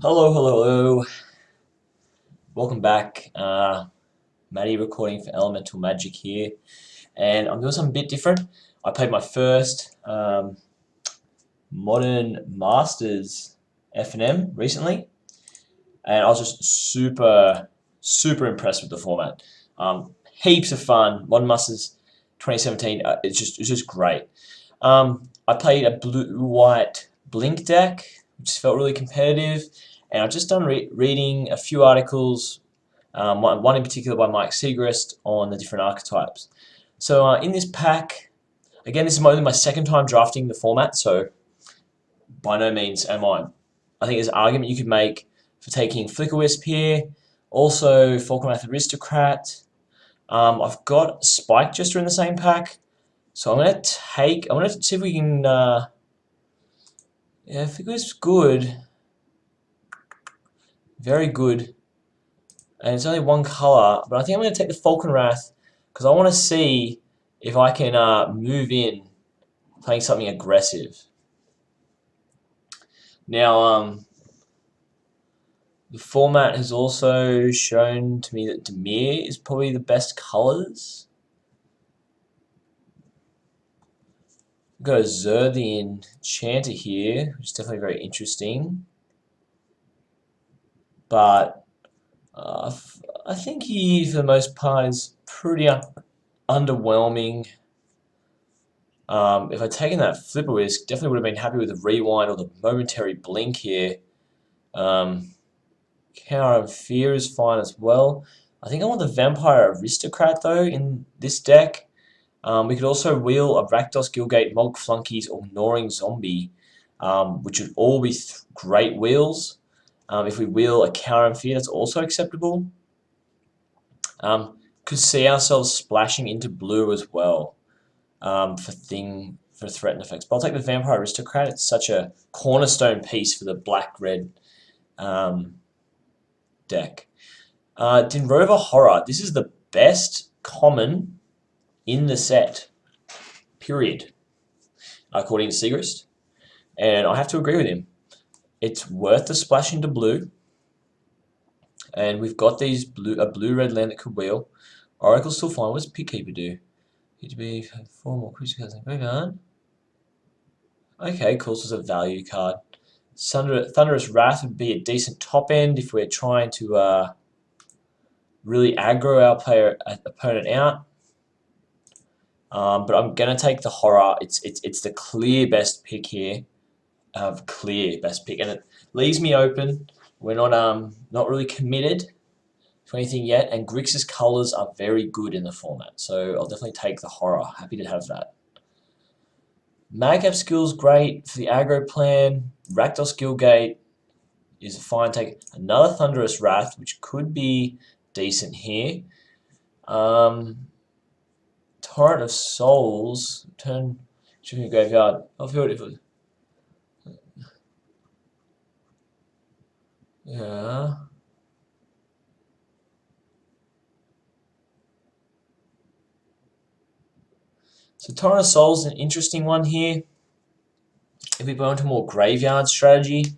Hello, hello, hello. Welcome back. Maddie recording for Elemental Magic here, and I'm doing something a bit different. I played my first Modern Masters F&M recently, and I was just super impressed with the format. Heaps of fun. Modern Masters 2017. It's just great. I played a blue-white Blink deck, which felt really competitive, and I've just done reading a few articles, one in particular by Mike Segrist on the different archetypes. So in this pack, again, this is only my second time drafting the format, so by no means am I. I think there's an argument you could make for taking Flicker Wisp here, also Falconmath Aristocrat. I've got Spike Jester in the same pack, so I'm going to see if we can, yeah, Flicker Wisp's good, very good, and it's only one color, but I think I'm going to take the Falconwrath because I want to see if I can move in playing something aggressive. Now, the format has also shown to me that Dimir is probably the best colors. We've got a Zerdian Chanter here, which is definitely very interesting. But I think he, for the most part, is pretty underwhelming. If I'd taken that Flipper Whisk, definitely would have been happy with the Rewind or the Momentary Blink here. Cower and Fear is fine as well. I think I want the Vampire Aristocrat though in this deck. We could also wheel a Rakdos, Gilgate, Mog Flunkies, or Gnawing Zombie, which would all be great wheels. If we wheel a Cower and Fear, that's also acceptable. Could see ourselves splashing into blue as well for threatened effects. But I'll take the Vampire Aristocrat. It's such a cornerstone piece for the black-red deck. Dinrova Horror. This is the best common in the set, period, according to Segrist. And I have to agree with him. It's worth the splash into blue. And we've got a blue-red land that could wheel. Oracle's still fine. What does Pigkeeper do? Need to be 4 more creature cards in the graveyard. Okay, cool, so it's a value card. Thunderous Wrath would be a decent top end if we're trying to really aggro our opponent out. But I'm gonna take the Horror. It's the clear best pick here. Clear best pick, and it leaves me open. We're not really committed to anything yet, and Grixis colors are very good in the format, so I'll definitely take the Horror. Happy to have that. Madcap skill's great for the aggro plan. Rakdos Gilgate is a fine take. Another Thunderous Wrath, which could be decent here. Torrent of Souls. Turn Shifting Graveyard. I'll feel it if it. Yeah. So Torrent of Souls is an interesting one here. If we go into more graveyard strategy,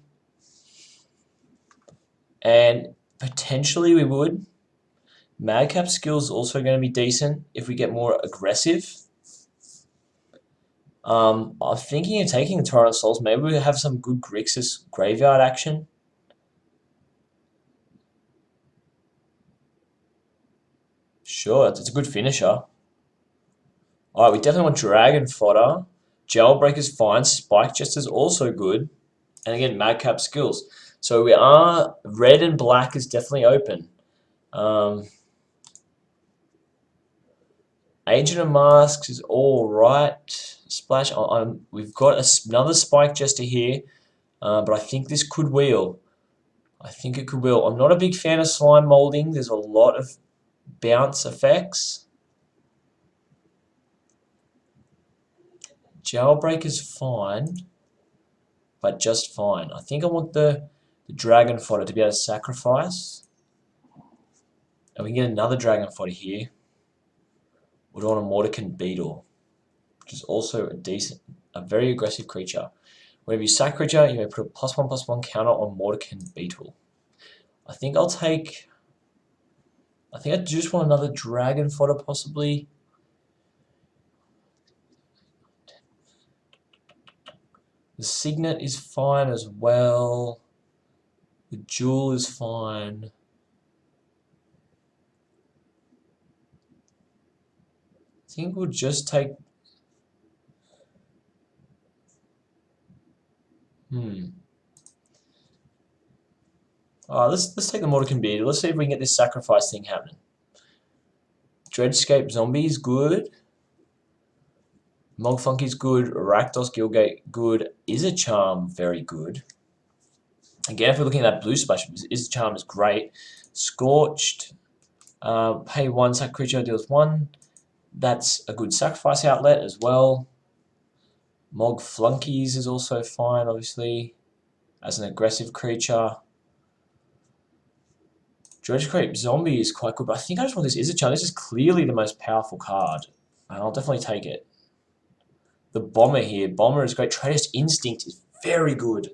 and potentially we would. Madcap skill is also going to be decent if we get more aggressive. I'm thinking of taking the Torrent of Souls. Maybe we have some good Grixis graveyard action. Sure, it's a good finisher. Alright, we definitely want Dragon Fodder. Jailbreaker's fine. Spike Jester's also good. And again, Madcap skills. So we are... Red and black is definitely open. Agent of Masks is alright. Splash. We've got another Spike Jester here. But I think this could wheel. I think it could wheel. I'm not a big fan of Slime Molding. There's a lot of bounce effects. Jailbreak is fine, but just fine. I think I want the Dragon Fodder to be able to sacrifice. And we can get another Dragon Fodder here. We don't want a Mordekin Beetle, which is also a very aggressive creature. Whenever you sack creature, you may put a +1/+1 counter on Mordekin Beetle. I think I'll take... I think I just want another Dragon Fodder, possibly. The Signet is fine as well. The Jewel is fine. I think we'll just take... Let's take the Mordekin Beetle. Let's see if we can get this sacrifice thing happening. Dreadscape Zombie is good. Mogfunky's good. Rakdos Gilgate good. Izzet-Charm very good. Again, if we're looking at that blue splash, Izzet-Charm is great. Scorched. Pay 1, sack creature, deals 1. That's a good sacrifice outlet as well. Mogflunkies is also fine, obviously, as an aggressive creature. Dreadscape Zombie is quite good, but I think I just want this Izzet-Charm. This is clearly the most powerful card, and I'll definitely take it. The Bomber here. Bomber is great. Trader's Instinct is very good.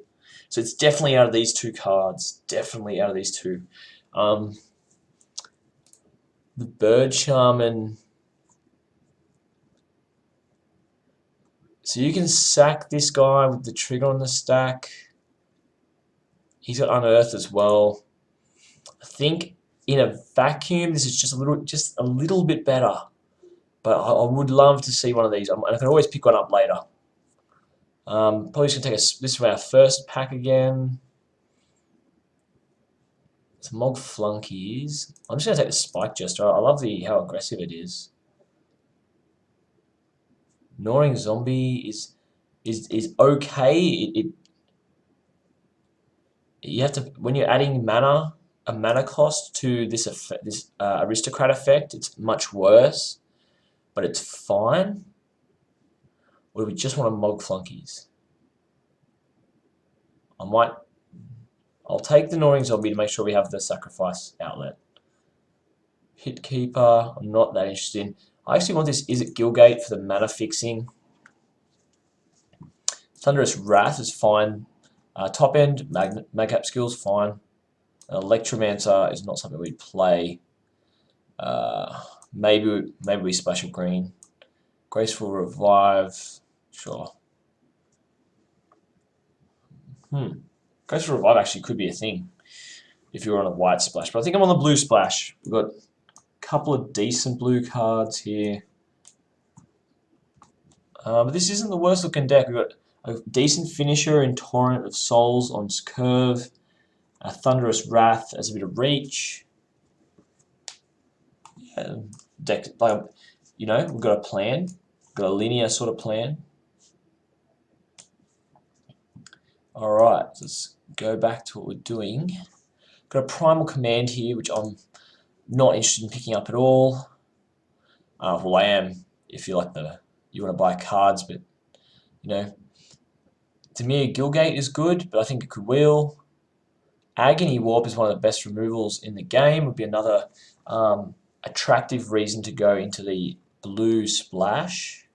So it's definitely out of these two cards. Definitely out of these two. The Bird Shaman. So you can sack this guy with the trigger on the stack. He's got Unearth as well. I think in a vacuum, this is just a little bit better. But I would love to see one of these, and I can always pick one up later. Probably just going to take this from our first pack again. Some Mogflunkies. I'm just going to take the Spike Jester. I love how aggressive it is. Gnawing Zombie is okay. You have to, when you're adding mana, a mana cost to this aristocrat effect, it's much worse. But it's fine. Or do we just want to Mogflunkies? I'll take the Gnawing Zombie to make sure we have the sacrifice outlet. Hitkeeper, I'm not that interested in. I actually want this Izzet Gilgate for the mana fixing. Thunderous Wrath is fine. Top end, Magcap Skills, fine. Electromancer is not something we'd play. Maybe we splash a green. Graceful Revive, sure. Graceful Revive actually could be a thing if you were on a white splash, but I think I'm on the blue splash. We've got a couple of decent blue cards here. But this isn't the worst looking deck. We've got a decent finisher in Torrent of Souls on Curve. A Thunderous Wrath as a bit of reach. Deck, like, you know, we've got a plan, got a linear sort of plan. All right, let's go back to what we're doing. Got a Primal Command here, which I'm not interested in picking up at all. Well, I am if you want to buy cards, but you know, Dimir Gilgate is good, but I think it could wheel. Agony Warp is one of the best removals in the game. Would be another attractive reason to go into the blue splash.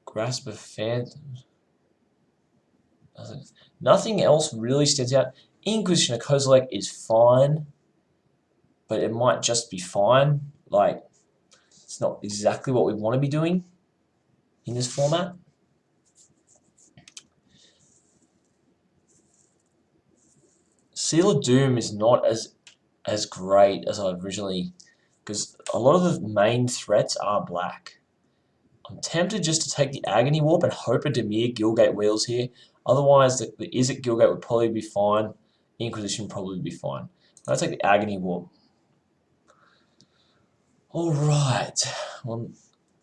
Grasp of Phantoms. Nothing else really stands out. Inquisition of Kozilek is fine, but it might just be fine. Like, it's not exactly what we want to be doing in this format. Seal of Doom is not as great as I originally, because a lot of the main threats are black. I'm tempted just to take the Agony Warp and hope a Dimir Gilgate wheels here. Otherwise, the Izzet Gilgate would probably be fine. Inquisition probably be fine. I'll take the Agony Warp. Alright. Well,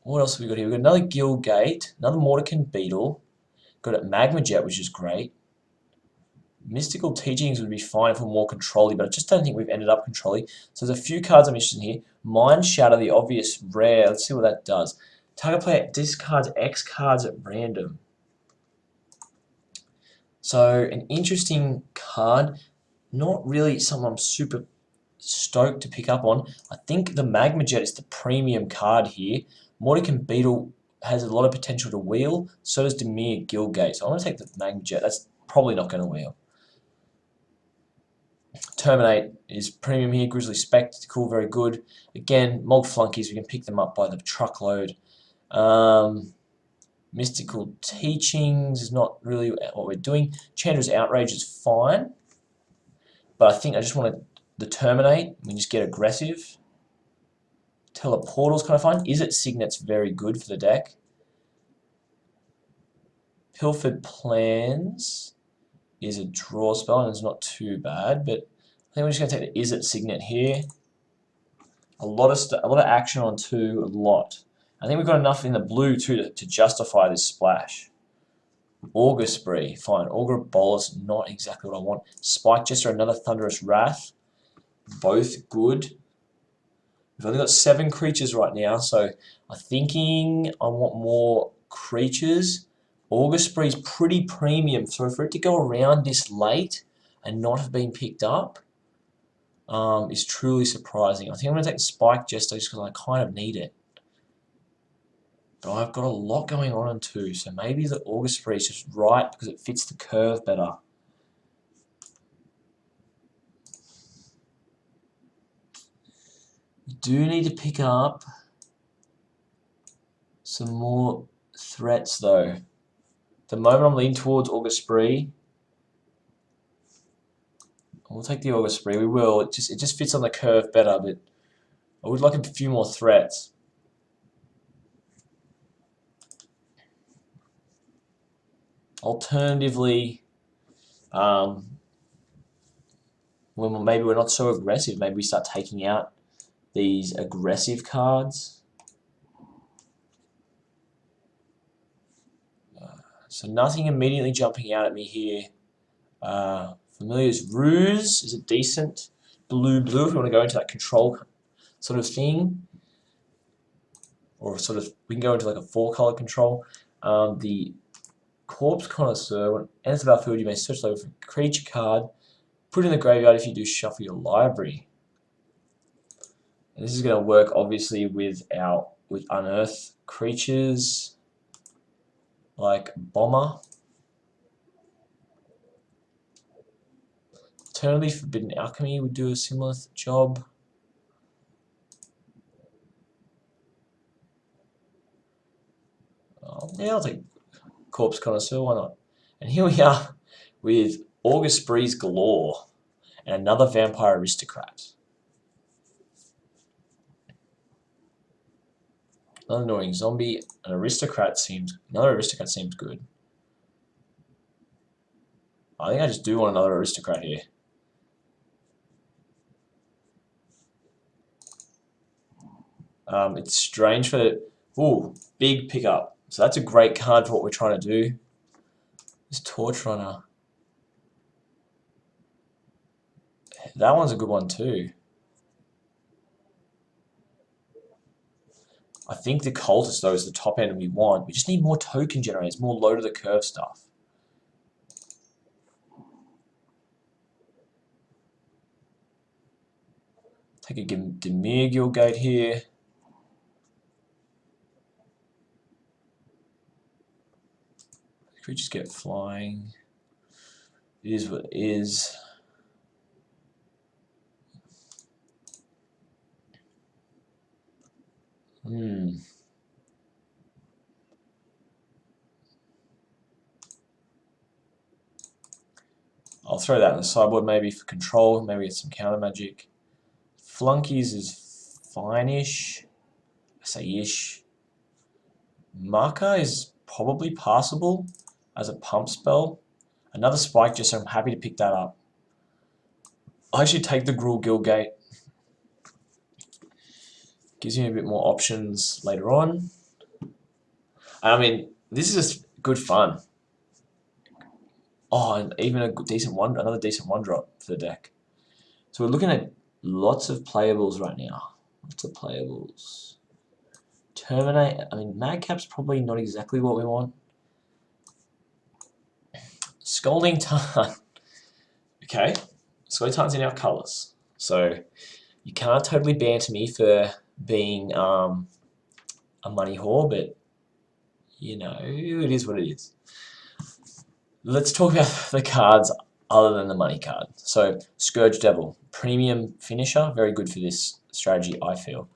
what else have we got here? We've got another Gilgate, another Mordekin Beetle. Got a Magma Jet, which is great. Mystical Teachings would be fine if we're more controlly, but I just don't think we've ended up controlly. So there's a few cards I'm interested in here. Mind Shatter, the obvious rare. Let's see what that does. Target player discards X cards at random. So an interesting card. Not really something I'm super stoked to pick up on. I think the Magma Jet is the premium card here. Mordekin Beetle has a lot of potential to wheel. So does Demir Gilgate. So I'm going to take the Magma Jet. That's probably not going to wheel. Terminate is premium here. Grizzly Spectacle, very good. Again, Mog Flunkies, we can pick them up by the truckload. Mystical Teachings is not really what we're doing. Chandra's Outrage is fine. But I think I just want to terminate. We just get aggressive. Teleportal's kind of fine. Is It Signet's very good for the deck. Pilfered Plans is a draw spell and it's not too bad, but I think we're just going to take the Is It Signet here. A lot of action on 2, a lot. I think we've got enough in the blue too to justify this splash. Augur Spree, fine. Augur Bolus, not exactly what I want. Spike Jester, another Thunderous Wrath, both good. We've only got 7 creatures right now, so I'm thinking I want more creatures. Augur Spree is pretty premium, so for it to go around this late and not have been picked up is truly surprising. I think I'm going to take the Spike Jester just because I kind of need it. But I've got a lot going on in 2, so maybe the Augur Spree is just right because it fits the curve better. You do need to pick up some more threats though. At the moment I'm leaning towards Augur Spree. We'll take the Augur Spree, we will. It just fits on the curve better, but I would like a few more threats. Alternatively, when maybe we're not so aggressive, maybe we start taking out these aggressive cards. So nothing immediately jumping out at me here. Familiar's Ruse is a decent blue-blue if we want to go into that control sort of thing. Or sort of, we can go into like a 4-color control. The Corpse Connoisseur, when it enters the battlefield, you may search level for a creature card. Put it in the graveyard if you do shuffle your library. And this is going to work obviously with unearth creatures like Bomber. Alternatively, Forbidden Alchemy would do a similar job. Yeah, I'll take Corpse Connoisseur, why not? And here we are with Augur Sprees galore and another Vampire Aristocrat. Another annoying zombie. Another aristocrat seems good. I think I just do want another aristocrat here. It's strange for the... Ooh, big pickup. So that's a great card for what we're trying to do. This Torch Runner. That one's a good one too. I think the Cultist though is the top end we want. We just need more token generators, more low to the curve stuff. Take a Demir Gilgate here. Creatures get flying. It is what it is. I'll throw that in the sideboard maybe for control, maybe get some counter magic. Flunkies is fine-ish. I say ish. Marker is probably passable as a pump spell. Another Spike Jester, I'm happy to pick that up. I should take the Gruul Gilgate. Gives me a bit more options later on. I mean, this is just good fun. Oh, and even another decent 1-drop for the deck. So we're looking at lots of playables right now. Lots of playables. Terminate. I mean, Madcap's probably not exactly what we want. Scalding Tarn. Okay, Scalding Tarn's in our colours. So you can't totally banter me for being a money whore, but you know, it is what it is. Let's talk about the cards other than the money card. So, Scourge Devil, premium finisher, very good for this strategy, I feel.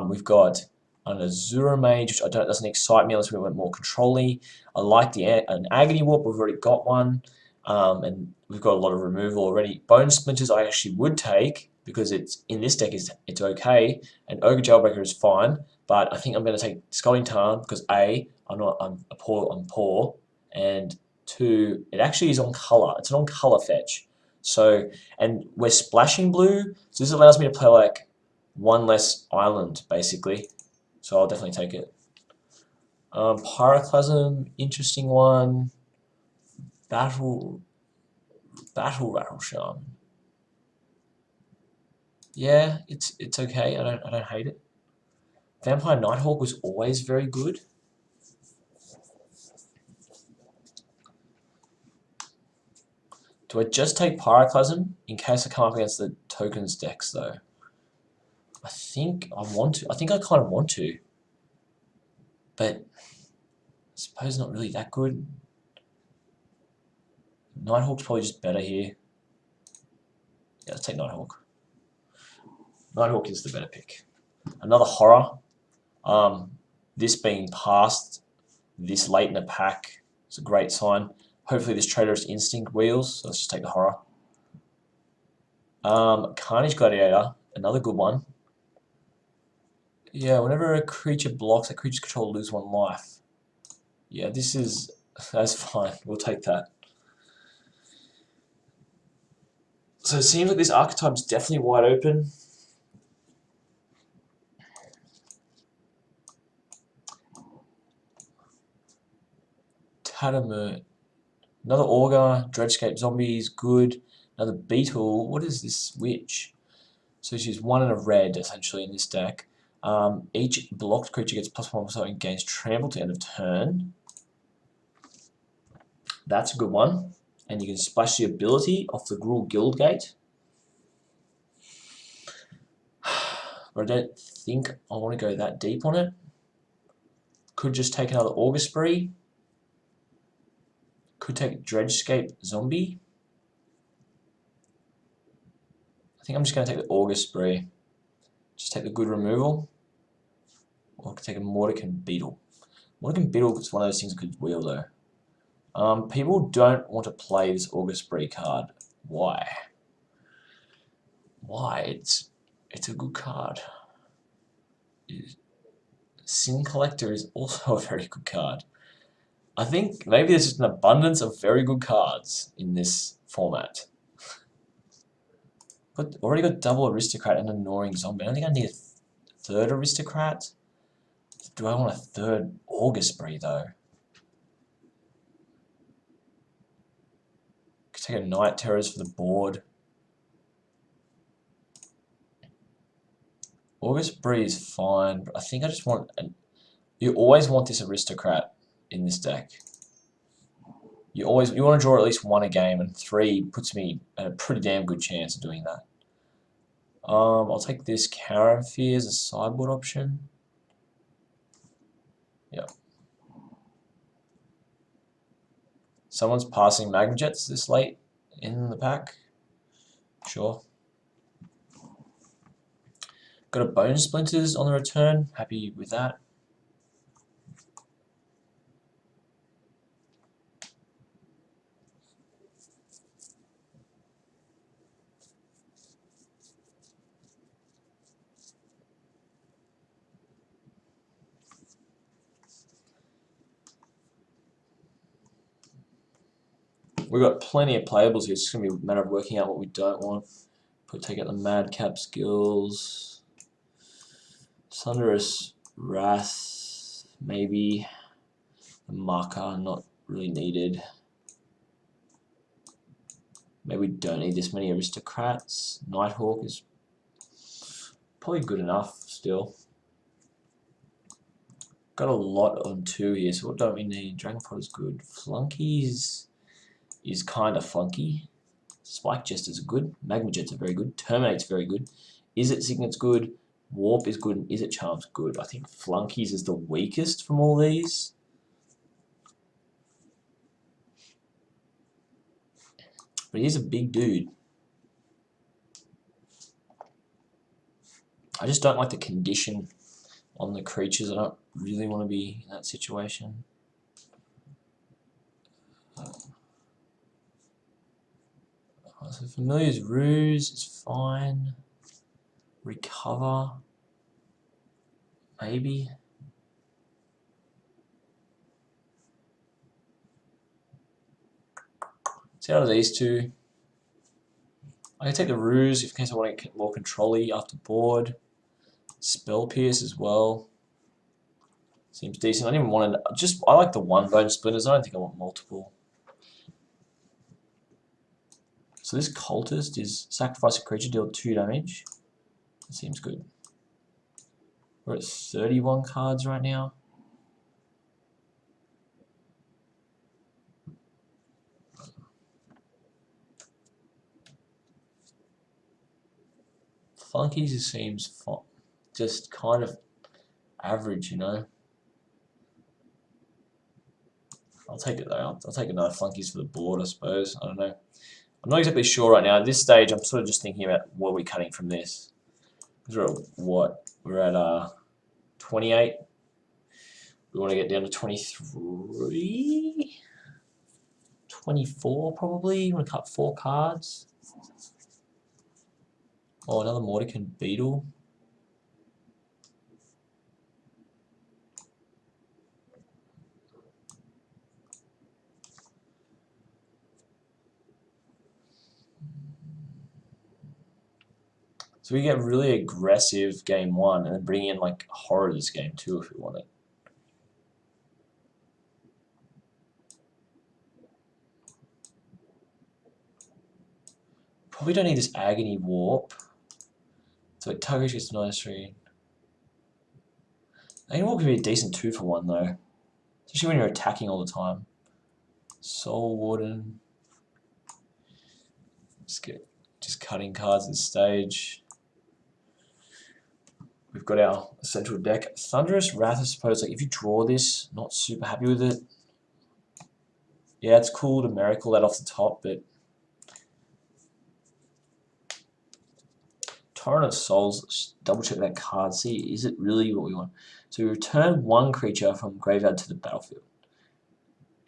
We've got an Azura Mage, which doesn't excite me unless we went more control-y. I like an Agony Warp, we've already got one. And we've got a lot of removal already. Bone Splinters I actually would take, because it's in this deck it's okay. And Ogre Jailbreaker is fine, but I think I'm going to take Scalding Tarn because A, I'm poor, and 2, it actually is on color. It's an on color fetch. So, and we're splashing blue, so this allows me to play like one less island basically. So I'll definitely take it. Pyroclasm, interesting one. Battle Rattle Charm. Yeah, it's okay. I don't hate it. Vampire Nighthawk was always very good. Do I just take Pyroclasm in case I come up against the tokens decks though? I think I want to. I think I kind of want to. But I suppose not really that good. Nighthawk's probably just better here. Yeah, let's take Nighthawk. Nighthawk is the better pick. Another horror. This being passed this late in the pack is a great sign. Hopefully this Traitorous Instinct wheels, so let's just take the horror. Carnage Gladiator, another good one. Yeah, whenever a creature blocks, that creature's control lose 1 life. Yeah, that's fine, we'll take that. So it seems like this archetype's definitely wide open. Tatamurt. Another Augur, Dreadscape Zombie is good. Another Beetle. What is this witch? So she's 1 and a red, essentially, in this deck. Each blocked creature gets +1 and gains trample to end of turn. That's a good one. And you can splash the ability off the Gruul Guildgate. But I don't think I want to go that deep on it. Could just take another Augur Spree. Could take Dreadscape Zombie. I think I'm just going to take the Augur Spree. Just take the good removal. Or I could take a Mordekin Beetle. Mordekin Beetle is one of those things I could wheel though. People don't want to play this Augur Spree card. Why? Why? It's a good card. Sin Collector is also a very good card. I think maybe there's just an abundance of very good cards in this format. But already got double Aristocrat and a Gnawing Zombie. I don't think I need a 3rd Aristocrat. Do I want a 3rd Augur Spree though? Could take a Night Terrors for the board. Augur Spree is fine, but I think I just want you always want this Aristocrat in this deck. You want to draw at least 1 a game, and 3 puts me at a pretty damn good chance of doing that. I'll take this Caranfear as a sideboard option. Yep. Someone's passing Magma Jets this late in the pack. Sure. Got a Bone Splinters on the return. Happy with that. We've got plenty of playables here. It's just going to be a matter of working out what we don't want. Take out the Madcap skills. Thunderous Wrath, maybe. The Marker, not really needed. Maybe we don't need this many Aristocrats. Nighthawk is probably good enough still. Got a lot on 2 here, so what don't we need? Dragonprod is good. Flunkies is kind of funky. Spike Jesters are good. Magma Jets are very good. Terminate's very good. Is it Signet's good? Warp is good. And Is it Charm's good? I think Flunkies is the weakest from all these. But he's a big dude. I just don't like the condition on the creatures. I don't really want to be in that situation. So Familiar's Ruse is fine. Recover. Maybe. See out of these two. I can take the Ruse in case I want to get more control-y after board. Spell Pierce as well. Seems decent. I didn't even want to. I like the one bone splinters. I don't think I want multiple. So this cultist is sacrifice a creature, deal 2 damage. That seems good. We're at 31 cards right now. Flunkies seems fun. Just kind of average, you know. I'll take it though. I'll take another Flunkies for the board, I suppose. I don't know. I'm not exactly sure right now. At this stage, I'm sort of just thinking about what we're cutting from this. We're at what? We're at 28. We want to get down to 23, 24 probably. You want to cut 4 cards. Oh, another Mordican Beetle. So we get really aggressive game 1 and then bring in like horrors game 2 if we want it. Probably don't need this Agony Warp. So it targets gets -3. Agony Warp can be a decent 2 for 1 though. Especially when you're attacking all the time. Soul Warden. Just cutting cards at this stage. We've got our essential deck. Thunderous Wrath, I suppose. Like if you draw this, not super happy with it. Yeah, it's cool to miracle that off the top, but Torrent of Souls. Let's double check that card. See, is it really what we want? So we return 1 creature from graveyard to the battlefield,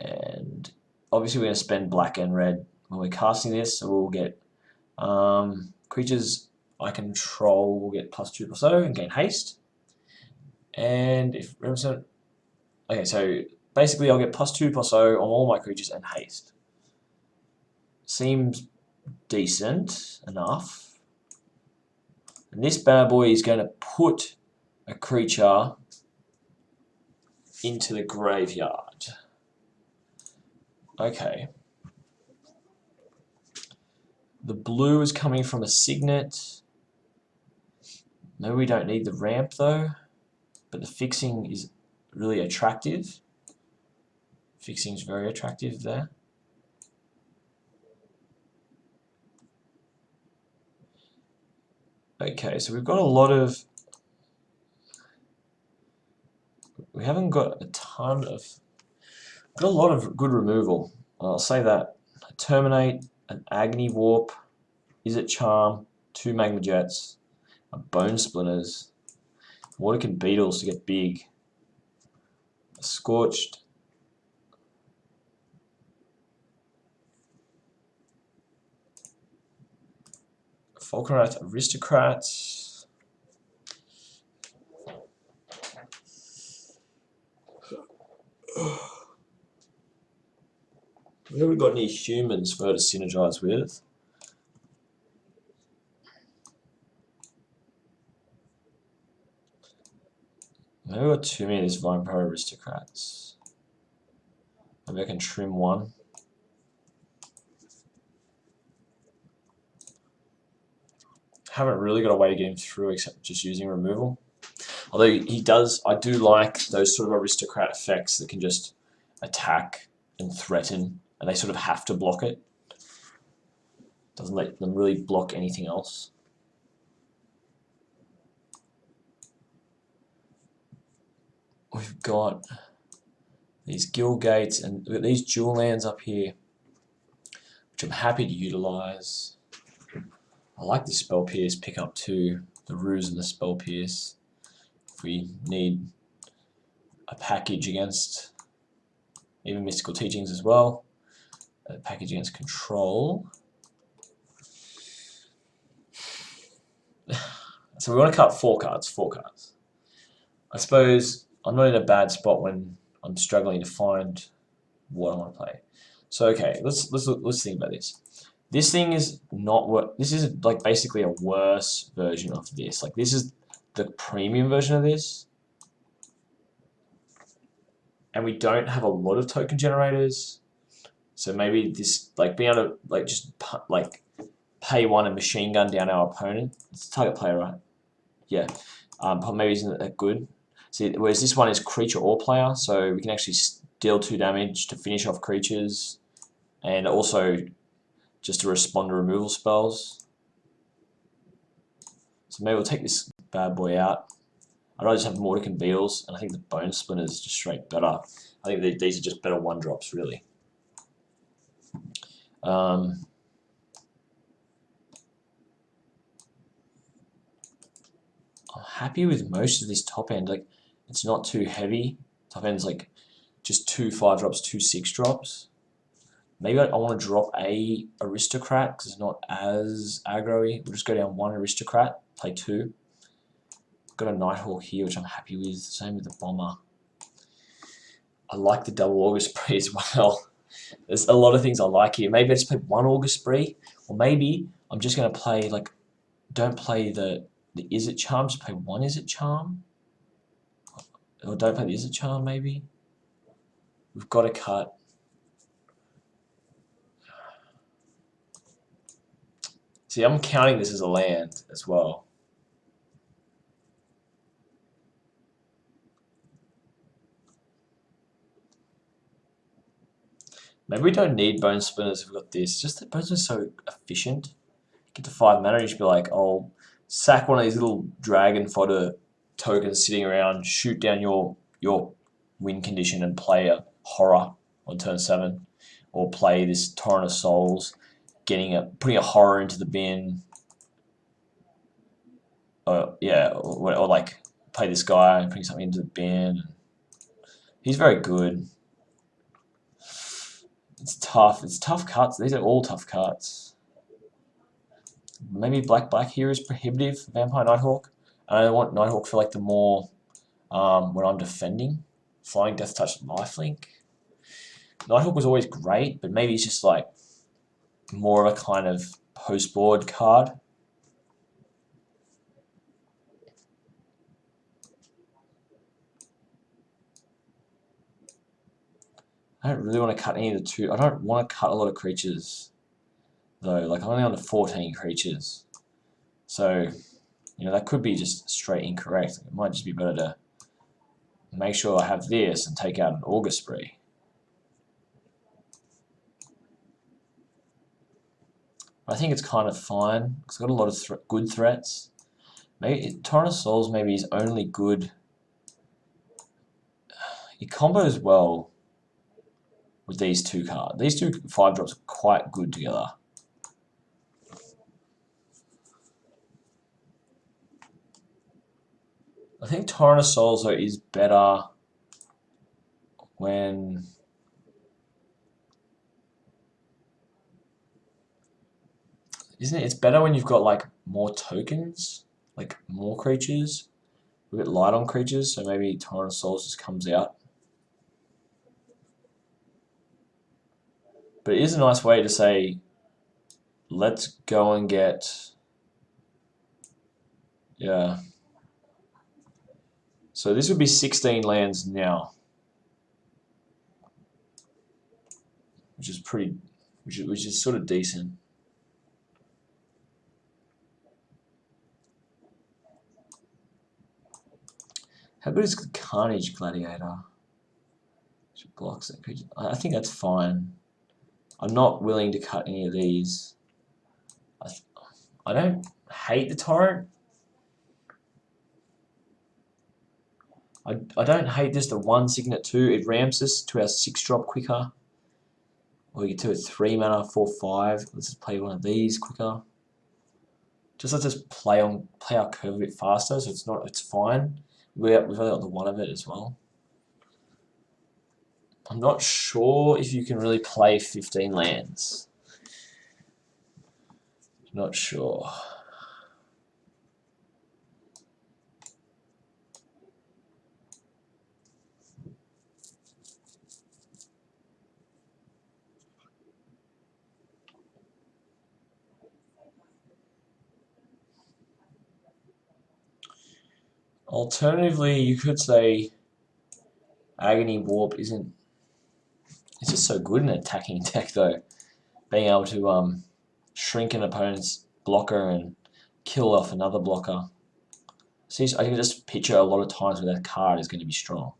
and obviously we're going to spend black and red when we're casting this. So we'll get creatures I control will get +2/+0 and gain haste. And if okay, so basically I'll get +2/+0 on all my creatures and haste. Seems decent enough. And this bad boy is going to put a creature into the graveyard. Okay. The blue is coming from a Signet. Maybe we don't need the ramp though, but the fixing is really attractive. Fixing is very attractive there. Okay, so we've got a lot of... We haven't got a ton of... We've got a lot of good removal. I'll say that. Terminate, an Agony Warp, Is It Charm, 2 Magma Jets, a Bone Splinters, Mordican Beetles to get big, a Scorched, Falconite Aristocrats, we haven't got any humans for her to synergize with. Maybe we've got too many of these Vampire Aristocrats. Maybe I can trim 1. Haven't really got a way to get him through except just using removal. Although he does, I do like those sort of aristocrat effects that can just attack and threaten, and they sort of have to block it. Doesn't let them really block anything else. We've got these Guild Gates and we've got these dual lands up here, which which I'm happy to utilize. I like the Spell Pierce pickup too, the Ruse and the Spell Pierce. If we need a package against even Mystical Teachings as well, a package against Control. So we want to cut 4 cards, I suppose I'm not in a bad spot when I'm struggling to find what I want to play. So okay, let's think about this. This thing is not this is like basically a worse version of this. Like this is the premium version of this. And we don't have a lot of token generators. So maybe this, like being able to like just like pay 1 and machine gun down our opponent. It's a target player, right? Yeah. Maybe isn't that good. See, whereas this one is creature or player, so we can actually deal 2 damage to finish off creatures, and also just to respond to removal spells. So maybe we'll take this bad boy out. I'd rather just have Mordecai Beetles, and I think the Bone Splinter is just straight better. I think these are just better 1-drops, really. I'm happy with most of this top end. Like, it's not too heavy. Top end's like just 2 5-drops, 2 6-drops. Maybe I want to drop a Aristocrat because it's not as aggro-y. We'll just go down 1 Aristocrat, play 2. Got a Nighthawk here, which I'm happy with. Same with the Bomber. I like the double August Spree as well. There's a lot of things I like here. Maybe I just play 1 August Spree, or maybe I'm just going to play, like, don't play the Izzet Charm, just play 1 Izzet Charm. Or don't play the Izzet Charm, maybe. We've got to cut. See, I'm counting this as a land as well. Maybe we don't need Bone Splinters if we've got this. Just that Bone Splinter's so efficient. Get to 5 mana, you should be like, oh, sack one of these little dragon fodder tokens sitting around, shoot down your win condition and play a horror on turn 7. Or play this Torrent of Souls, putting a horror into the bin. Or like play this guy and putting something into the bin. He's very good. It's tough. It's tough cuts. These are all tough cuts. Maybe black here is prohibitive. Vampire Nighthawk. And I want Nighthawk for like the more when I'm defending. Flying Death Touch Lifelink. Nighthawk was always great, but maybe it's just like more of a kind of post-board card. I don't really want to cut any of the 2. I don't want to cut a lot of creatures, though. Like, I'm only on to 14 creatures. So, you know, that could be just straight incorrect. It might just be better to make sure I have this and take out an August Spree. I think it's kind of fine. It's got a lot of good threats. Maybe Torrent of Souls maybe is only good. It combos well with these 2 cards. These 2 5-drops are quite good together. I think Torrent of Souls though is better when isn't it? It's better when you've got like more tokens, like more creatures. We're a bit light on creatures, so maybe Torrent of Souls just comes out. But it is a nice way to say, let's go and get, yeah. So this would be 16 lands now, which is pretty, which is sort of decent. How good is the Carnage Gladiator? It blocks that creature. I think that's fine. I'm not willing to cut any of these. I don't hate the Torrent. I don't hate this, the 1 Signet 2. It ramps us to our 6-drop quicker. Or you get 2 at 3 mana, 4/5. Let's just play one of these quicker. Let's just play our curve a bit faster, so it's fine. We've only got the one of it as well. I'm not sure if you can really play 15 lands. Not sure. Alternatively, you could say Agony Warp isn't. It's just so good in an attacking deck, though. Being able to shrink an opponent's blocker and kill off another blocker. See, I can just picture a lot of times where that card is going to be strong.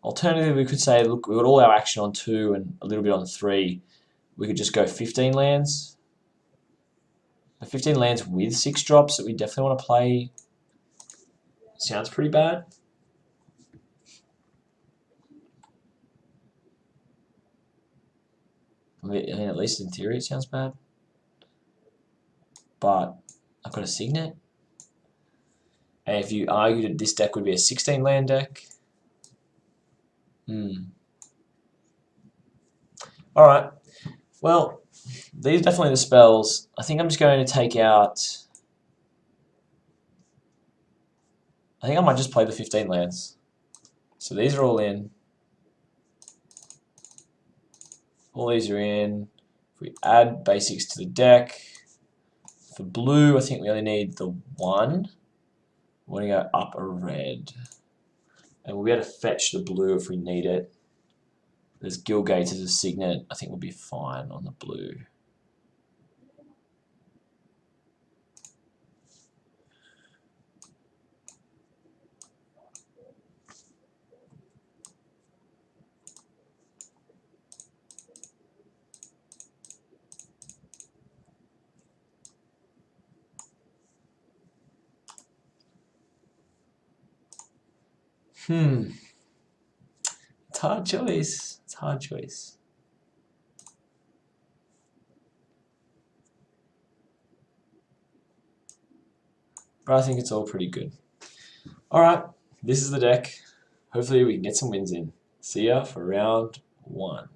Alternatively, we could say, look, we've got all our action on 2 and a little bit on 3. We could just go 15 lands. 15 lands with 6 drops that we definitely want to play sounds pretty bad. I mean, at least in theory it sounds bad. But I've got a Signet. And if you argued that this deck would be a 16 land deck. Alright. Well, these are definitely the spells. I think I'm just going to take out... I think I might just play the 15 lands. So these are all in. All these are in. If we add basics to the deck, for blue, I think we only need the 1. We're going to go up a red. And we'll be able to fetch the blue if we need it. There's Gilgate as a Signet. I think we'll be fine on the blue. It's a hard choice. It's a hard choice. But I think it's all pretty good. Alright, this is the deck. Hopefully we can get some wins in. See ya for round 1.